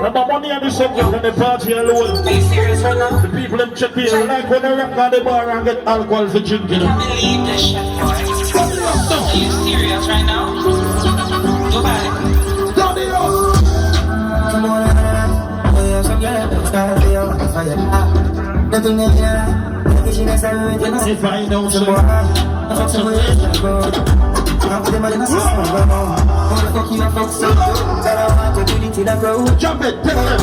Remember money and the subject and the party alone. Are you serious right now? The people them check here like when they rock on the bar and get alcohol for drinking. I can't believe this shit, boy. Are you serious right now? Goodbye. If I know so. Jump it, take it.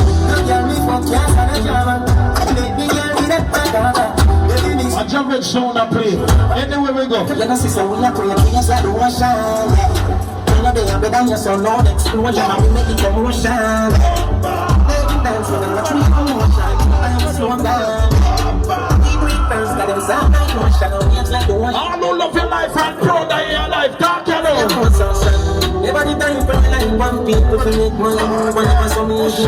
I jump it soon and play. Anywhere we go. I don't love your life and proud of your life. Talk to them. Everybody dying for like one people to make money. Whenever some music,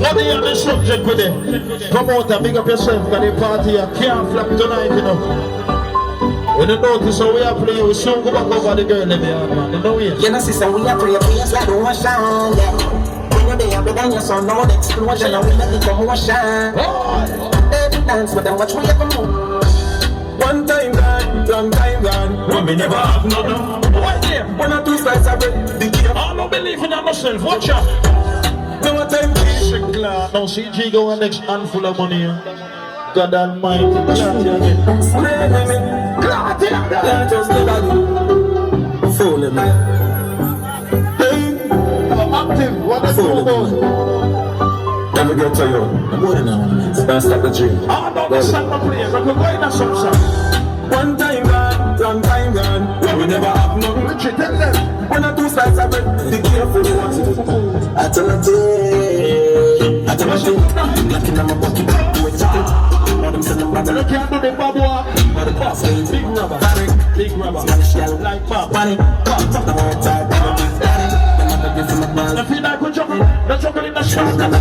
What are you the subject with it? Promoter, big up yourself for the party. I can't flap tonight, you know. When you notice how we are playing, we soon go back over the girl in there, man. You know it. you know, sister, we are prayers like the ocean, yeah. When you're there, but then you saw no explosion, and we make it come ocean. Every dance with them, watch we ever move. One time gone, long time gone. When we never have nothing. What there? One or two slices of bread, big game. I don't believe in myself. Watch out. No time to Now CG go next handful of money. God Almighty. Fooling me. I'm active. What is going on? Never get to you. I'm good enough. Don't stop the dream. I don't understand my players. I could go in a some song. One time gone, long time gone. When we never have nothing. Richie, tell them. One or two slices of bread, be careful you want it. I tell a day, I tell a day. Looking at my pocket, do it chicken. All them selling butter. You can't do the babu. All the boss, big rubber. Big rubber. Spanish girl, Like pop. bunny. Pop, the word type, daddy. Them other give them a ball. I feel like we're jumping. They're jumping in the shot. Looking at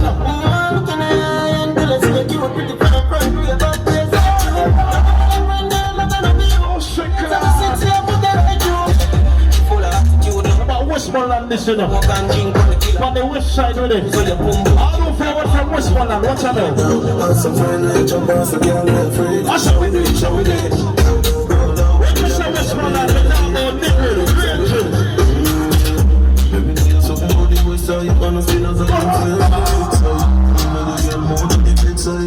and let's make you a pretty fun run through your butt. Westmoreland, listen up. On the west side of it. I don't feel what from Westmoreland. What's that now? I saw we do it, so we do it. When you say Westmoreland, we now know nigger,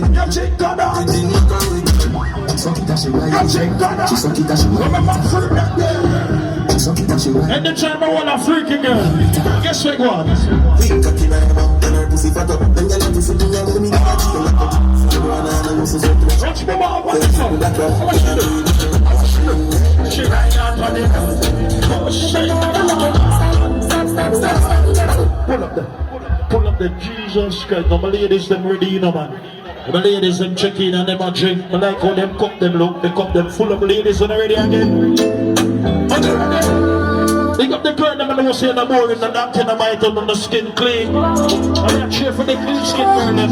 you check that out. You check that out. Remember free that day. And the time I want a freaky girl. Guess what, God? Watch me, mom. What's this one? She right on for the Pull up the Jesus Christ. No, my ladies, them ready, you know, man. My ladies, them check in and them a drink. I like how them cup them look. They cup them full of ladies and ready again. Big up the girl, I'm going to say in the morning, the doctor might have on the skin clean. I'm not sure for the clean skin burning.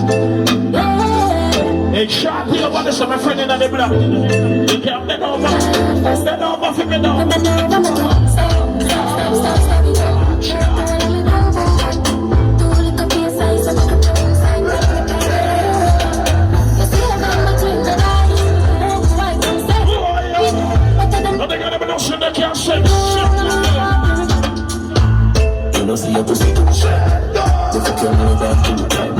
Hey, shot here, what is my friend in the block? You can't bend over for me now. They can't say you don't see a pussy too shit. They fucking me back to the time.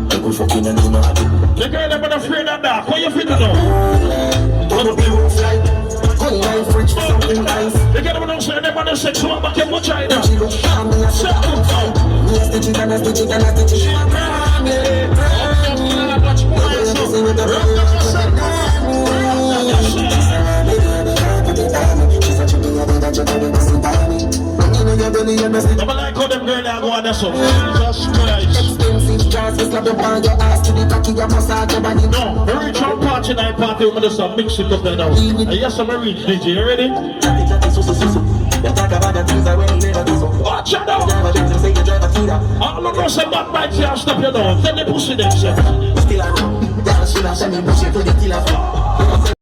They go fucking and you know I do. the girl them not afraid of that. What you feel now? Don't be roof like going life rich for something nice. The girl them not say they want a sexual back in China. She look calm, me a shit too tight. Me a stitch and a stitch and a stitch. She a cry, I'm like how them girls are going so. Jesus Christ. expensive jars, we slap upon your ass to the cocky, you massage your body. No, the reach out party night party, we're going to mix it up there now. And yes, I'm a reach, DJ, you ready? Watch out now! I don't know some bad bite can't stop you now. Tell the pussy them, sir. She lâche mes bouchées, faut des kills à faire.